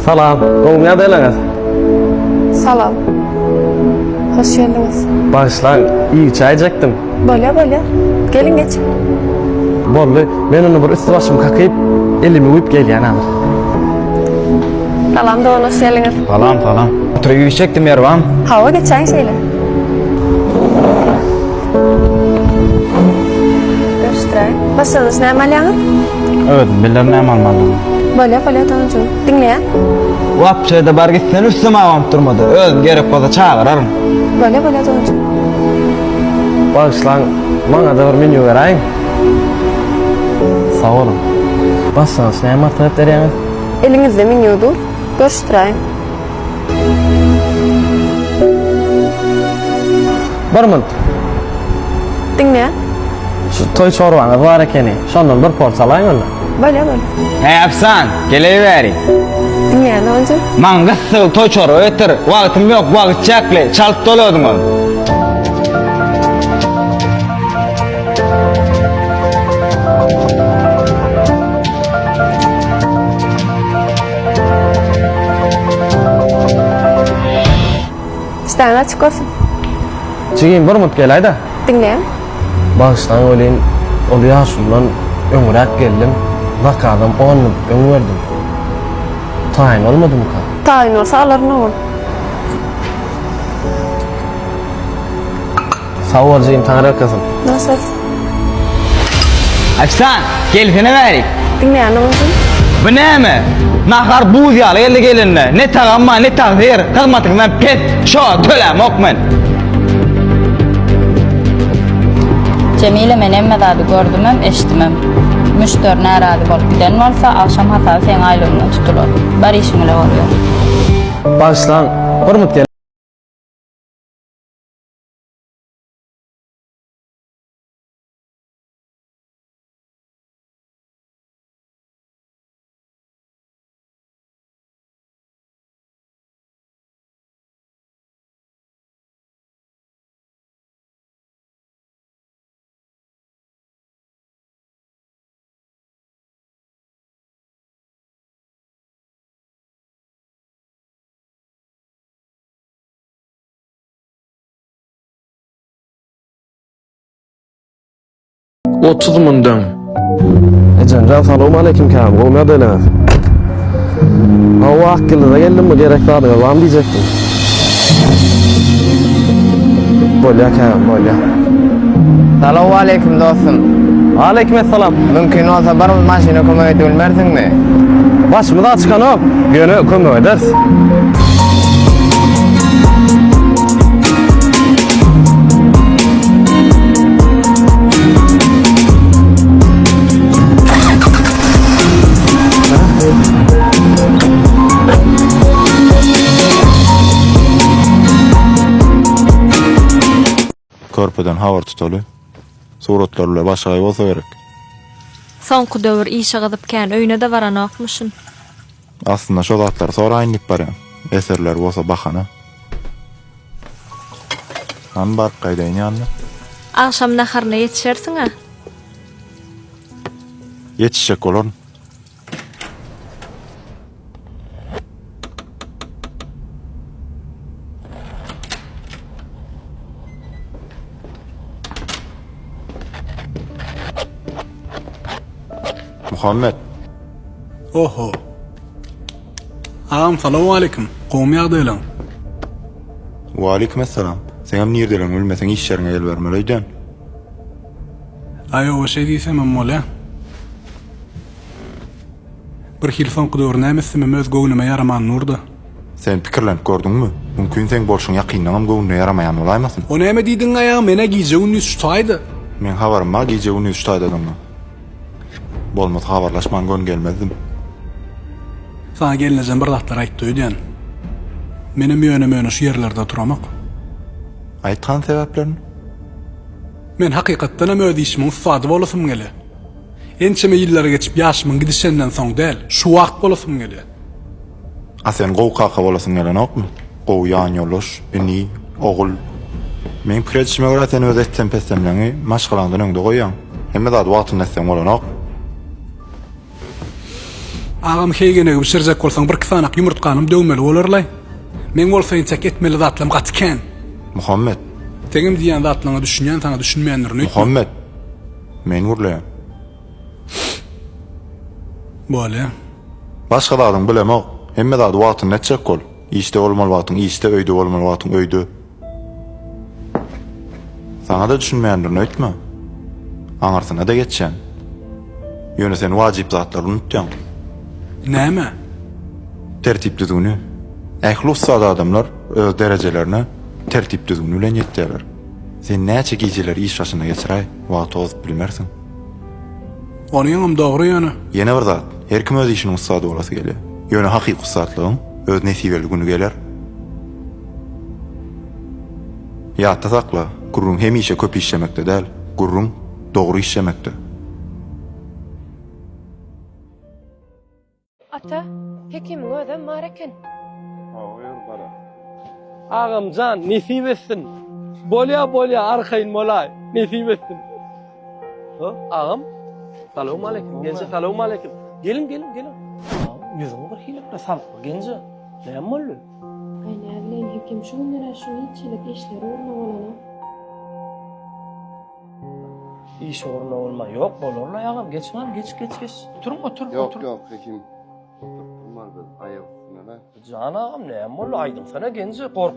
Salam, oğlum ya deyleğiz. Salam. Hoş geldiniz. Bağışlan, iyi çay çektim. Böyle. Gelin geç. Bollu, ben onu bir üstü başım kakayıp, elimi uyup geliyen alır. Salam da hoş geldiniz. Falan. Oturuyu çektim yarvam. Hava geçen şeyle. Göstereyim. Başınız ne ameliyatı? Evet, biller ne almadım. Böyle tanıcım. Dinleyen. Vap şeyde bar gitsen üstüme avam durmadı. Özüm gerek olsa çağırarım. Böyle tanıcım. Bağışlan, bana da bir menü vereyim. Sağ olun. Bassanız ne martabat vereyim? Elinizde menüdür. Göstereyim. Bir mınt. Dinleyen. Şu toy çorbanı var ekeni. Şondan bir porsalayın onu. Böyle. Ne yapsan? Geleyiveri. Dinleyen önce. Man gıssıl toçoru ötür. Vaktim yok, vakit çaklı. Çalıp doluyordum onu. İsteyen açık olsun. Çıkayım bir mınt gelay da. Dinleyen. Bağışlan olayım. Oluyor şundan ömrek geldim. Bakalım 10 mınt ön verdim. Tayin olmadı mı ka? Tayin olsa alır ne olur. Sağ olacağım Tanrı arkasın. Nasıl? Efsan, gelfene verik. Dinleyen önce. Bu ne mi? Nahar buz yalı geldi gelinle. Ne tağımma ne tağzir. Kızmatıktan pet, şo, tölem okmen. Cemile men emmedadi gördümem, eşitmem. Müştör näradi bolup giden bolsa, akşam hatası sen aylığına tutulur. Bar işimle oluyor. Bağışlan, bir mınt gel. Otuz mundum. Cenab salamu aleyküm kâm. Oğlum ya deyleğiz. Hava hakkında geldim mi gerek vardı. Var mı diyecektim. Bolya kâm, bolya. Salamu aleyküm dostum. Aleykümselam. Mümkün olsa bir maşina kömöğü edilmersin mi? Başımda çıkan o. Gönü kömür ederiz. Körpeden havar tutalı. Suratlarla başay olsa gerek. Soňky döwür işe gyzypkän öýüne de baranokmuşyn. Aslında şu zatlar sonra aynıp baryan. Eserler olsa bakana. Han bar qaydayn ýanna. Akşam naharına yetişersiň-a? Yetişecek olur. Muhammed. Oho. Ağam salamu aleyküm. Qowmy ýagdaýlaryň. Wa aleykümselam. Sen hem nirdeler ölmesen iş yerine gel vermeliydin. Aýo o şey diýsem mola. Bir hilfon qudurna emesimi öz göwnüme yaraman nurda. Sen pikirlenip gördüňmi? Mümkin sen bolşuň ýakynlanam göwnüne yaramaýan bolaýmasyn. O näme diýdiň aýa mene giýjegini şutaýdy. Men habarym bar gije uny üstaýdadyň. Bolmasa habarlaşman gön gelmezdim. Sana gelineceğim bir zatlar aýtdy Menim ýöne şu ýerlerde turamak. Aýtgan sebäplerini? Men hakykatdan hem öz işimiň usady bolasym gele. Ençeme ýyllar geçip ýaşymyň gidişenden soň däl, şu wagt bolasym gele. A sen gow-kaka bolasyn gelenokmy? Gow ýan ýolaş, eni, ogul. Men piretişime görä sen öz etsen pessemleňi maşgalandan öňde goýýan. Hemme zat wagtyny etsen bolanok. Ağam heýgene pişirjek bolsaň bir kisanak ýumurtganym döwmeli bolarly. Men bolsaň çek etmeli zatlam gatken. Muhammed, Teňim diýen zatlaňa düşünýän taňa düşünmeýänlerini öýtme. Muhammed. Men gurlaýan. Bole. Başga dadyň bilemok. Hemme dady wagtyň netjek bol. İşte bolmaly wagtyň, işte öýde bolmaly wagtyň öýde. Sana da düşünmeýänlerini öýtme. Aňarsyna da geçýän. Ýöne sen wajyp zatlary unutýan. Näme? Tertipli ähli sada adamlar öz derecelerine tertipli bilen ýetdiler. Sen näçe geceler iş başyna geçiräy, wagt ozup bilmersiň. Onu ýöňem dogry ýöne. Ýene bir zat, her kim öz işiniň usady bolasy gelýär. Ýöne hakyky usatlygyň öz nesibeli güni geler. Ýatda sakla, gurrun hemişe köp işlemekde däl, gurrun dogry işlemekde. Ata, hekim ödem mareken. Ağamcan nesip etsin. Bolya arkayın molay. Nesip etsin. Ağam. Selamun aleyküm. Genci selamun aleyküm. Gelin. Ağam yüzüňi bir hilekle salyp genci. Näme boldy? Ayna bilen hekim şu günlere şu içilik işleri orna bolana. İş orna olma. Yok bolarlar ağam. Geç. Otur. Yok hekim. Olmaz ayak üstüne. Can ağam näme boldy? Aýdyň sana genci kork.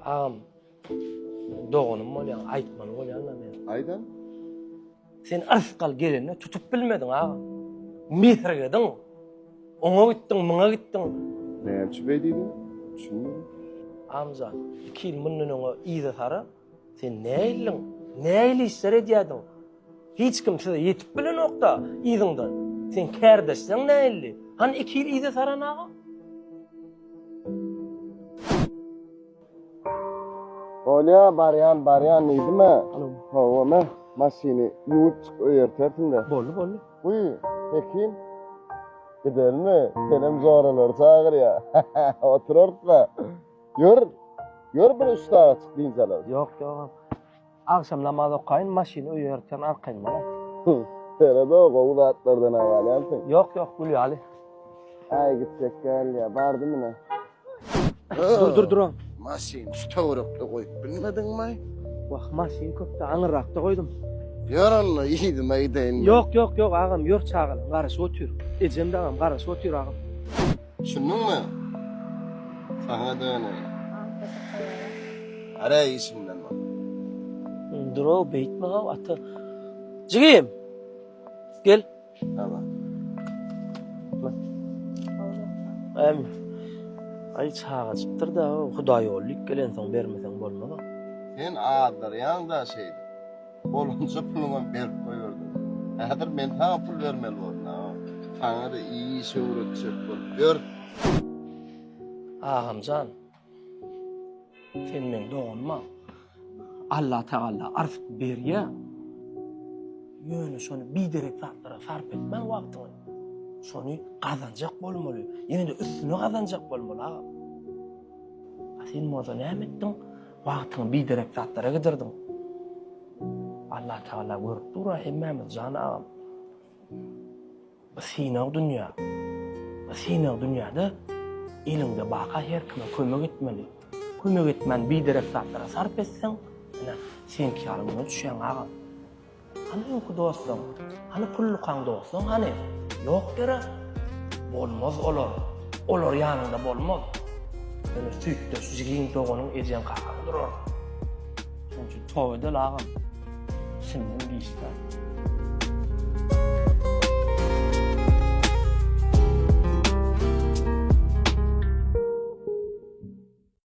Ağam. Doğunum bolýan, aýtmaly bolýan men. Aydan? Sen arskal geleni tutup bilmedin ağam. Mihregediň. Oňa gitdiň, muňa gitdiň. Näçe beýdin? Düşünmedim. Amza, 2 ýyl mundan oňa ýyzy sara, sen näýli işler edýädiň? Hiç kim size ýetip bilen okda ýyzyňdan. Sen kärdeşsiň näýli? Han 2 ýyl ýyzy sara ağam? Olya baryan neydi Hava mı? Maşini yuvup öğertersin de. Bolly. Uy, hekim. Gidelim mi? Benim zoralar çağır ya. Otur orta. Yor bir usta çık deyinceler. Yok. Akşam namaz okayın, maşini öğerten arkayın bana. Serede o kovulатlardan avalyalsın. Yok, Gülü Ali. Ay gitsek gel ya, bardı mı ne? Dur. Maşini şu tavırıkta koyup bilmedin mi? Bak maşini köpte anırakta koydum. Yaranla iyiydi meydeyin. Yok ağam, yor çağırın, karışı otur. Ecemde ağam, karışı otur ağam. Şunun mu? Sana döne. Ara isimden bak. Dur o, beytme ağam, atı. Cigim, gel. Tamam. Ay çağıcıptır da, Hudaý oğullyk gelen soň bermesen bolmaz. Sen ağırlar yanında şeydi. Olunca puluna berip koyuyordun. Häzir men sana pul vermeli boldum. Sana da iyi iş öğretecek bol. Gör. Ağamcan, sen men doğunma. Allah Teala arz berýär. Ýöne şonu biderek zatlara sarp etmen wagtyny. şonu kazanjak bolmaly. Ýene-de üstüne kazanjak bolmaly agam. Sen moza näme etdiň? Wagtyňy biderek zatlara gidirdin. Allah Taala görüp dura hemmemiz jan agam. Bu sinaw dünýä. Bu sinaw dünýäde elinde baka her kime kömek etmeli. Kömek etmen biderek zatlara sarp etsen, sen kârlygyna düşýän agam. Hani öňkü dostum, hani pullukaň dostum, hani yok dere. Bolmaz olar. Olar ýanynda bolmaz. Böyle süýtde süýgin doganyň ejen kakany durar. Şonçu tow edel agam. Senden bir işler.